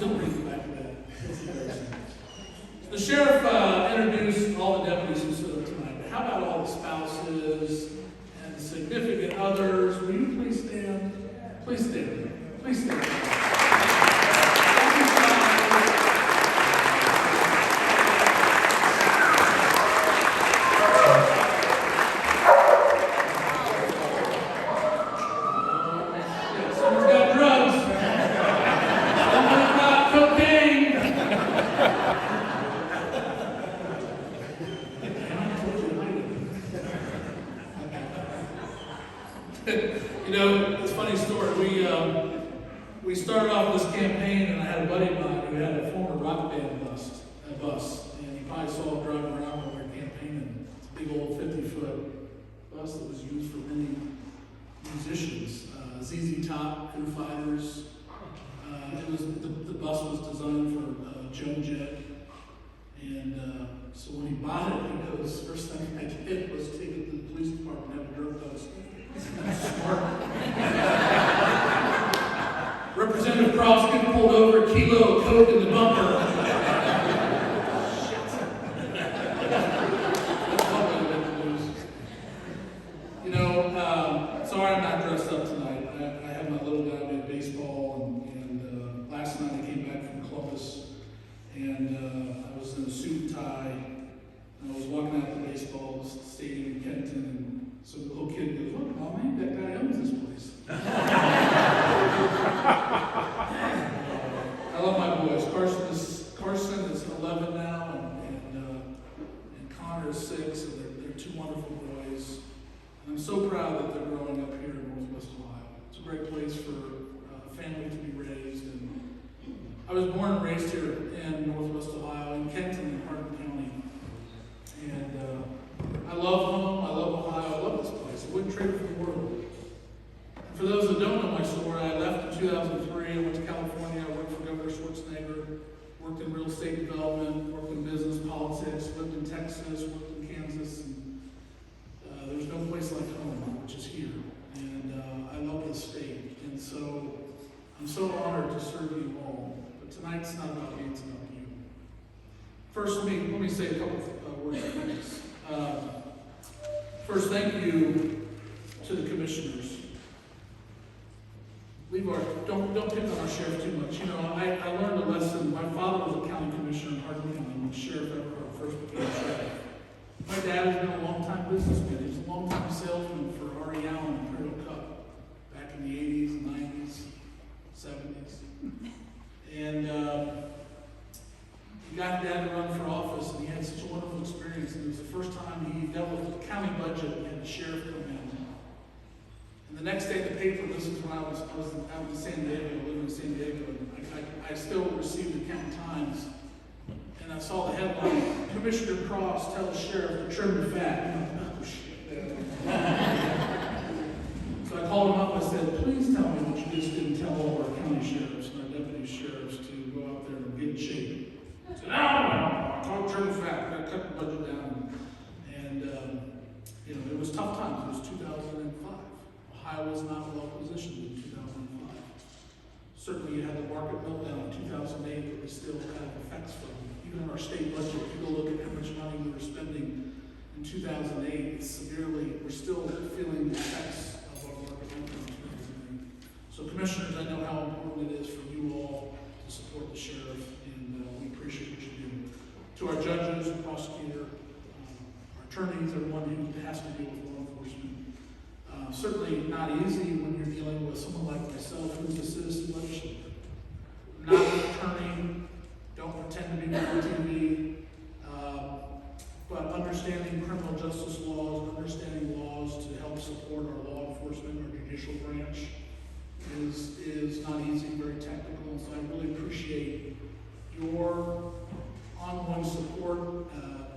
still bring you back to that. The sheriff introduced all the deputies who stood up tonight. But how about all the spouses and significant others? Will you please stand? Please stand. Please stand. You know, it's a funny story. We started off this campaign, and I had a buddy of mine who had a former rock band bus, and you probably saw it driving around when we were campaigning. It's a big old 50-foot bus that was used for many musicians. ZZ Top, Foo Fighters. The bus was designed for Joan Jett, and so when he bought it, he goes, first thing I did was take it to the police department and have a drug post. Smart. Representative Cross getting pulled over, a kilo of coke in the bumper. You know, sorry I'm not dressed up tonight. I had my little guy at baseball, and last night I came back from Columbus, and I was in a suit and tie, and I was walking out to the baseball stadium in Kenton, and so the little kid goes, "Look, Mom, that guy owns this place." I love my boys. Carson is 11 now, and Connor is 6, and they're two wonderful boys. And I'm so proud that they're growing up here in Northwest Ohio. It's a great place for a family to be raised. And I was born and raised here in Northwest Ohio, in Kenton, in Hardin County. And I love home, I love Ohio, I love this place. I wouldn't trade it for the world. And for those that don't know my story, I left in 2003, I went to California, I worked for Governor Schwarzenegger, worked in real estate development, worked in business, politics, lived in Texas, worked in Kansas, and there's no place like home, which is here. And I love this state. And so I'm so honored to serve you all. But tonight's not about me, it's about you. First, let me say a couple of words of thanks. First, thank you to the commissioners. Don't pick on our sheriff too much. You know, I learned a lesson. My father was a county commissioner in Hardin County when the sheriff Everhart first became sheriff. My dad has been a long-time businessman. He was a long-time salesman for R.E. Allen and Imperial Cup back in the 80s, 90s, 70s. And he got Dad to run for office, and he had such a wonderful experience. And it was the first time he dealt with the county budget and had the sheriff come in. And the next day in the paper, this is when I was out in San Diego, living in San Diego, and I still received the County Times. And I saw the headline, Commissioner Cross tells sheriff to trim the fat. And I'm like, oh shit. So I called him up and I said, please tell me what you just didn't tell all our county sheriffs and our deputy sheriffs to go out there and get in shape. I said, no, I told trim the fat. I got to cut the budget down. And you know, it was tough times. It was 2005. Ohio was not well positioned in 2005. Certainly you had the market meltdown in 2008, but we still had effects from it. Even in our state budget, if you go look at how much money we were spending in 2008, we're still feeling the effects of our market meltdown in 2008. So commissioners, I know how important it is for you all to support the sheriff, and we appreciate what you do. To our judges, prosecutor, our attorneys, everyone who has to deal with law enforcement. Certainly not easy when you're dealing with someone like myself who's a citizen legislator. Not an attorney, don't pretend to be on TV, but understanding criminal justice laws, understanding laws to help support our law enforcement, our judicial branch is not easy, very technical. So I really appreciate your ongoing support,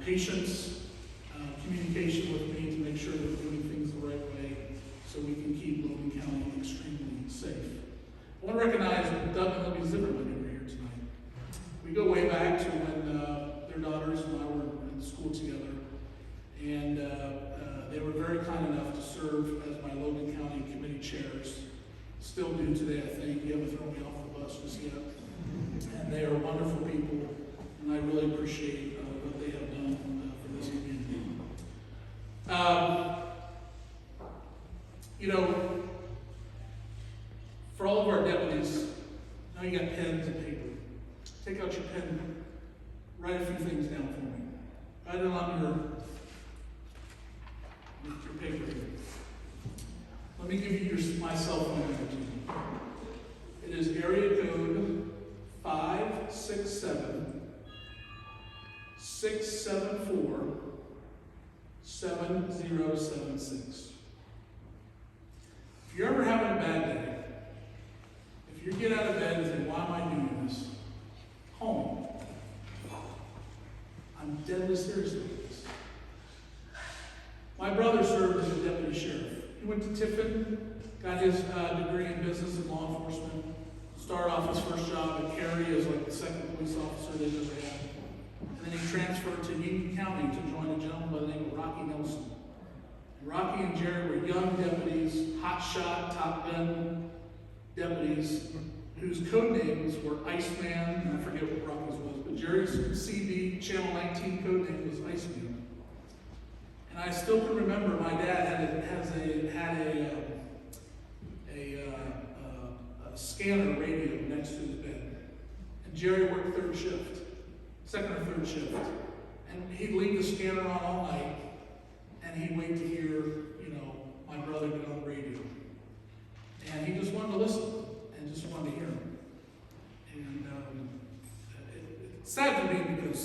patience, communication with me to make sure that we're doing things the right way so we can keep Logan County extremely safe. I want to recognize Doug and Libby Zimmerman who are here tonight. We go way back to when their daughters and I were in school together, and they were very kind enough to serve as my Logan County committee chairs. Still do today, I think. You haven't thrown me off the bus just yet. And appreciate what they have done for this community. You know, for all of our deputies, now you got pens and paper. Take out your pen, write a few things down for me. Write it on your paper here. Let me give you my cell phone number to you. It is area code 567-674-7076. If you're ever having a bad day, if you get out of bed and say, why am I doing this? Call me. I'm deadly serious about this. My brother served as a deputy sheriff. He went to Tiffin, got his degree in business and law enforcement, started off his first job at Cary as like the second police officer they ever had. And then he transferred to Union County to join a gentleman by the name of Rocky Nelson. And Rocky and Jerry were young deputies, hotshot, Top Gun deputies, whose code names were Iceman, and I forget what Rocky's was, but Jerry's CB Channel 19 code name was Iceman. And I still can remember my dad had a scanner radio next to his bed. And Jerry worked second or third shift. And he'd leave the scanner on all night, and he'd wait to hear, my brother get on the radio. And he just wanted to listen, and just wanted to hear him. And it's sad to me because,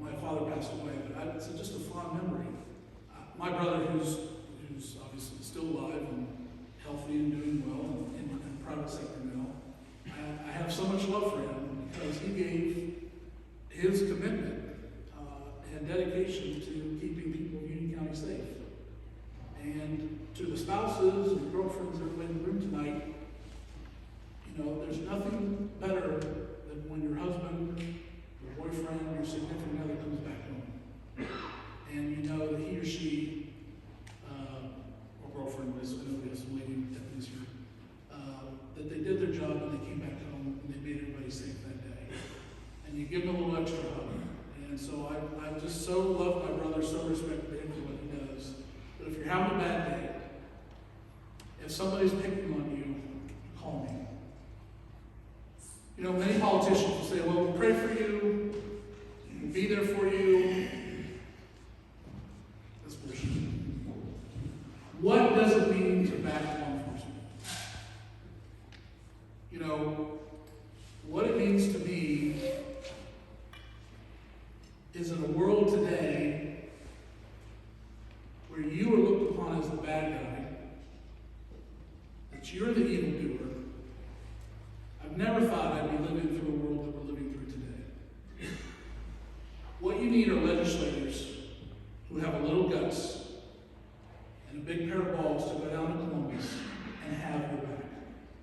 my father passed away, but it's just a fond memory. My brother, who's obviously still alive and healthy and doing well in the private sector now, I have so much love for him because he gave his commitment and dedication to keeping people of Union County safe. And to the spouses and girlfriends that are in the room tonight, there's nothing better than when your husband, your boyfriend, your significant other comes back home. And you know that he or she, or girlfriend, we have some lady deputies here, that they did their job and they came back home and they made everybody safe that day. And you give them a little extra hug. And so I just so love my brother, so respect him for what he does. But if you're having a bad day, if somebody's picking on you, call me. Many politicians will say, well, we'll pray for you, we'll be there for you. That's bullshit. What does it mean to back law enforcement? What it means to me is in a world today where you are looked upon as the bad guy, that you're the evildoer. I've never thought I'd be living through a world that we're living through today. What you need are legislators who have a little guts and a big pair of balls to go down to Columbus and have your back.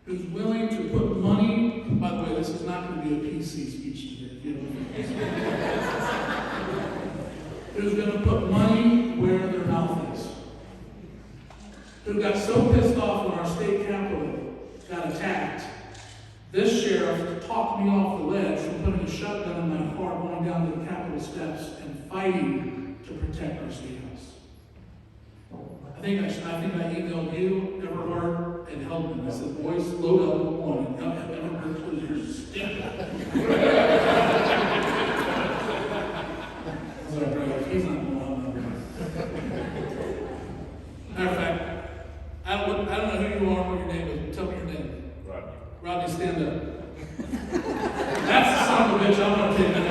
Who's willing to put money, by the way, this is not going to be a PC speech today, who's going to put money where their mouth is. Who got so pissed off when our state capitol got attacked, this sheriff talked me off the ledge from putting a shotgun in my car going down to the Capitol steps and fighting to protect our state house. I think I emailed you, Everhard, and Heldman. I said, boys, load up with one. And Everhard, please. He's not going on. Matter of fact, I don't know who you are or what your name is, but tell me your name. Rodney, stand up. That's the son of a bitch I'm going to take that.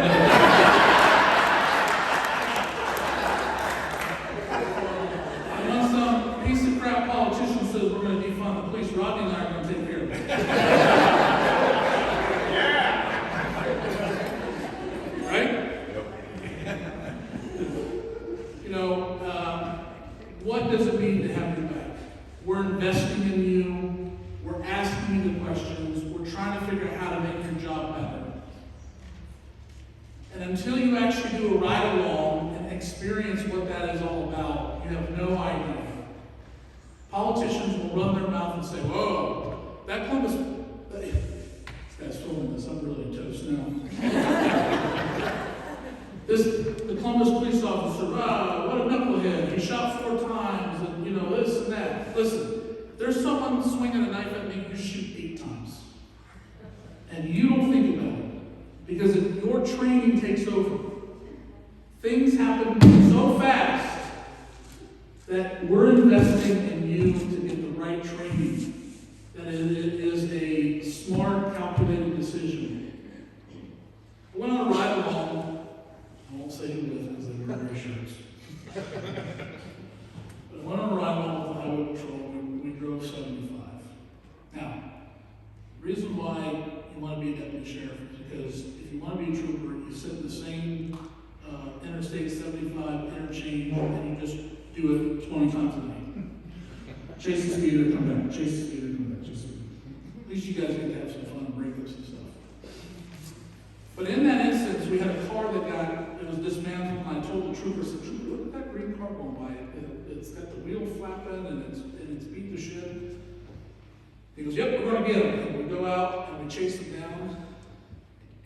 Unless some piece of crap politician says we're going to defund the police, Rodney and I are going to take care of it. Right? What does it mean to have your back? We're investing in you. We're asking you the questions. We're trying to figure out how to make your job better. And until you actually do a ride-along and experience what that is all about, you have no idea. Politicians will run their mouth and say, whoa, that Columbus... This guy's filming this. I'm really toast now. The Columbus police officer, what a knucklehead, he shot 4 times, and this and that. Listen, if there's someone swinging a knife at me, you shoot 8 times. And you don't think about it. Because if your training takes over, things happen so fast that we're investing in you to get the right training. That it is a smart, calculated decision. I went on a ride along. I won't say who with because they wear gray shirts. But I went on a ride along with the highway patrol. We drove 75. Now, the reason why you want to be a deputy sheriff is because if you want to be a trooper, you sit in the same Interstate 75 interchange and you just do it 20 times a night. Chase the speeder, come back. Chase the speeder, come back. Chase the speeder. At least you guys get to have some fun and breakups and stuff. But in that instance, we had a car that was dismantled, and I told the trooper, I said, "Trooper, look at that green car going by. It's got the wheel flapping and it's beat the shit." He goes, "Yep, we're going to get him." And we go out and we chase him down.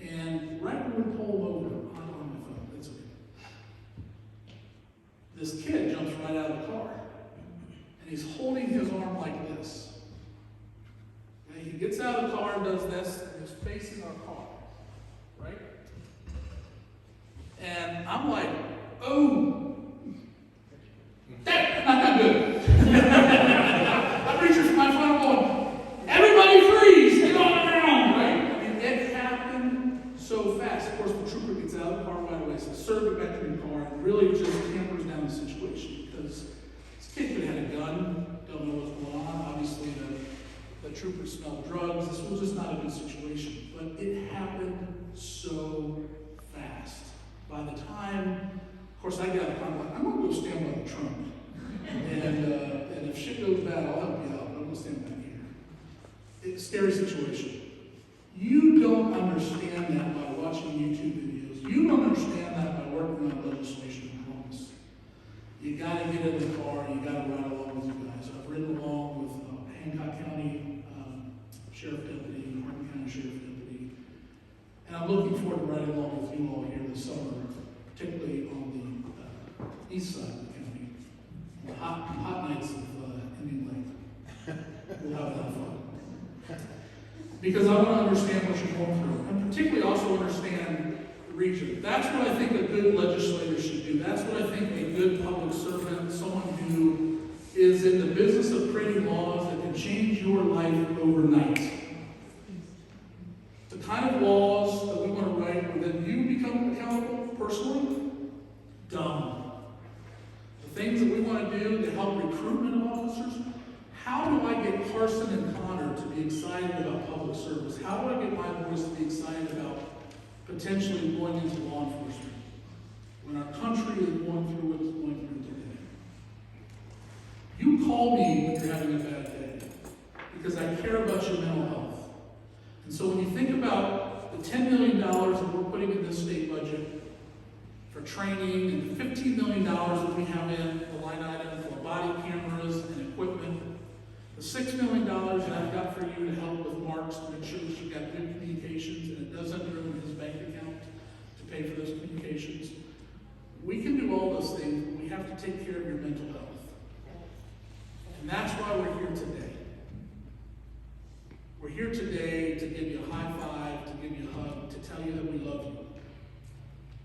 And right when we pull over, I'm on my phone, it's okay. This kid jumps right out of the car. And he's holding his arm like this. And he gets out of the car and does this, and he's facing our car. Right? And I'm like, oh, that's not good. I reach for my phone going, everybody freeze, get on the ground, right? I mean, it happened so fast. Of course, the trooper gets out of the car right away, says, "Sir, get back to your car," and really just hampers down the situation because this kid could have had a gun, don't know what's going on. Obviously, the trooper smelled drugs. This was just not a good situation. But it happened so fast. By the time, of course, I got a car, I'm going to go stand by the trunk. And if shit goes bad, I'll help you out. I'm going to stand back here. It's a scary situation. You don't understand that by watching YouTube videos. You don't understand that by working on legislation and homes. You got to get in the car. You got to ride along with you guys. I've ridden along with Hancock County Sheriff Deputy, Martin County Sheriff Deputy, and I'm looking forward to riding along with you all here this summer, particularly on the east side of the county, the hot nights of Indian Lake. We'll have that fun. Because I want to understand what you're going through, and particularly also understand the region. That's what I think a good legislator should do. That's what I think a good public servant, someone who is in the business of creating laws that can change your life overnight. The kind of laws that we want to write where then you become accountable personally, dumb. The things that we want to do to help recruitment of officers. How do I get Carson and Connor to be excited about public service? How do I get my boys to be excited about potentially going into law enforcement when our country is going through what it's going through today? You call me when you're having a bad day because I care about your mental health. And so when you think about the $10 million that we're putting in this state budget for training and the $15 million that we have in the line item for body cameras and equipment, the $6 million that I've got for you to help with Mark's to make sure that you've got good communications and it doesn't ruin his bank account to pay for those communications. We can do all those things, but we have to take care of your mental health. And that's why we're here today. We're here today to give you a high five, to give you a hug, to tell you that we love you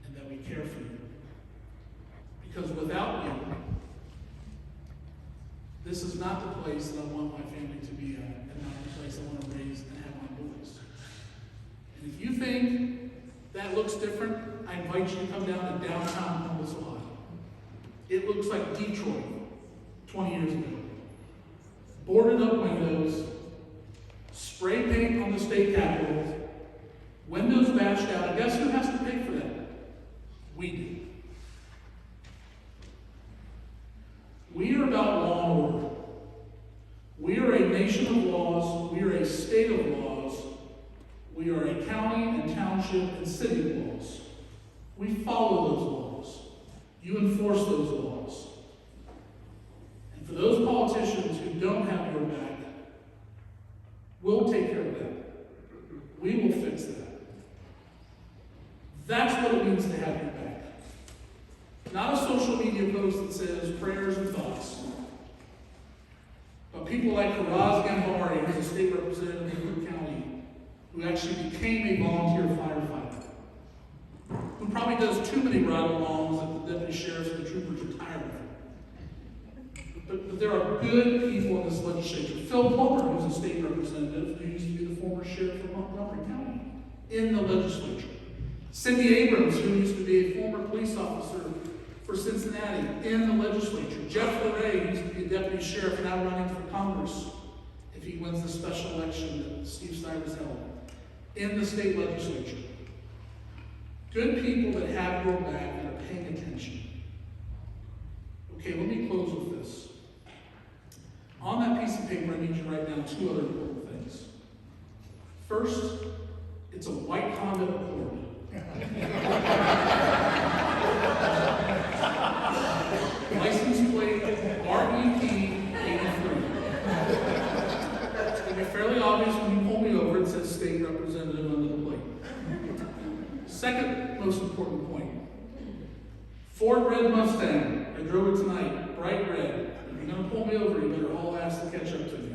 and that we care for you. Because without you, this is not the place that I want my family to be at, and not the place I want to raise and have my boys. And if you think that looks different, I invite you to come down to downtown Columbus, Ohio. It looks like Detroit 20 years ago. Boarded up windows, spray paint on the state capitol, windows bashed out. And guess who has to pay for that? We do. We are about law and order. We are a nation of laws. We are a state of laws. We are a county and township and city of laws. We follow those laws. You enforce those laws. And for those politicians who don't have your back, we'll take care of that. We will fix that. That's what it means to have your back. Not a social media post that says prayers and thoughts. But people like Faraz Gambari, who's a state representative in Cook County, who actually became a volunteer firefighter, who probably does too many ride-alongs that the deputy sheriffs and the troopers are tired of. But there are good people in this legislature. Phil Plummer, who's a state representative, who used to be the former sheriff of Montgomery County, in the legislature. Cindy Abrams, who used to be a former police officer for Cincinnati, in the legislature. Jeff LeRae, who used to be a deputy sheriff, now running for Congress, if he wins the special election that Steve Stivers held, in the state legislature. Good people that have your back and are paying attention. Okay, let me close with this. On that piece of paper, I need you to write down two other important things. First, it's a white Honda Accord. License plate REP 83. It's going to be fairly obvious when you pull me over, it says state representative under the plate. Second most important point. Ford Red Mustang. I drove it tonight. Bright red. If you're going to pull me over, you better haul ass to catch up to me.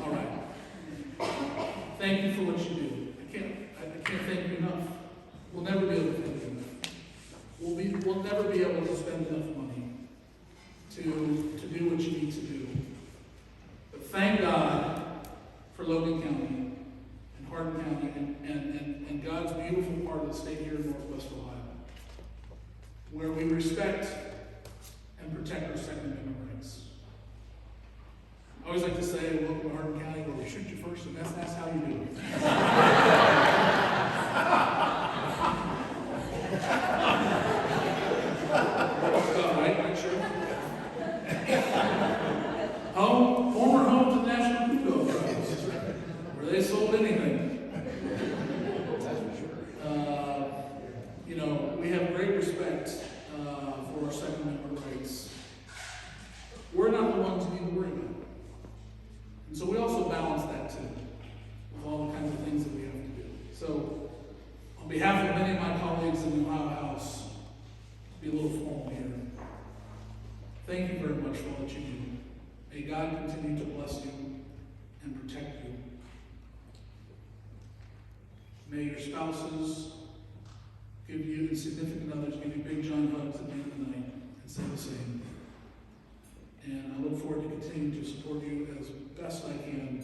All right. Thank you for what you do. I can't thank you enough. We'll never be able to thank you enough. We'll never be able to spend enough money to do what you need to do. But thank God for Logan County and Hardin County and God's beautiful part of the state here in Northwest Ohio, where we respect and protect our Second Amendment rights. I always like to say, welcome to Hardin County, where we shoot you first, and that's how you do it. Right, sure. Former home to the National Kudo Prize, where they sold anything. That's for sure. We have great respect for our Second Amendment rights. We're not the ones we need to worry about. And so we also balance that too, with all the kinds of things that we have to do. So, on behalf of many of my colleagues in the Ohio House, to be a little formal here, thank you very much for all that you do. May God continue to bless you and protect you. May your spouses give you, and significant others, give you big John hugs at the end of the night and say the same. And I look forward to continuing to support you as best I can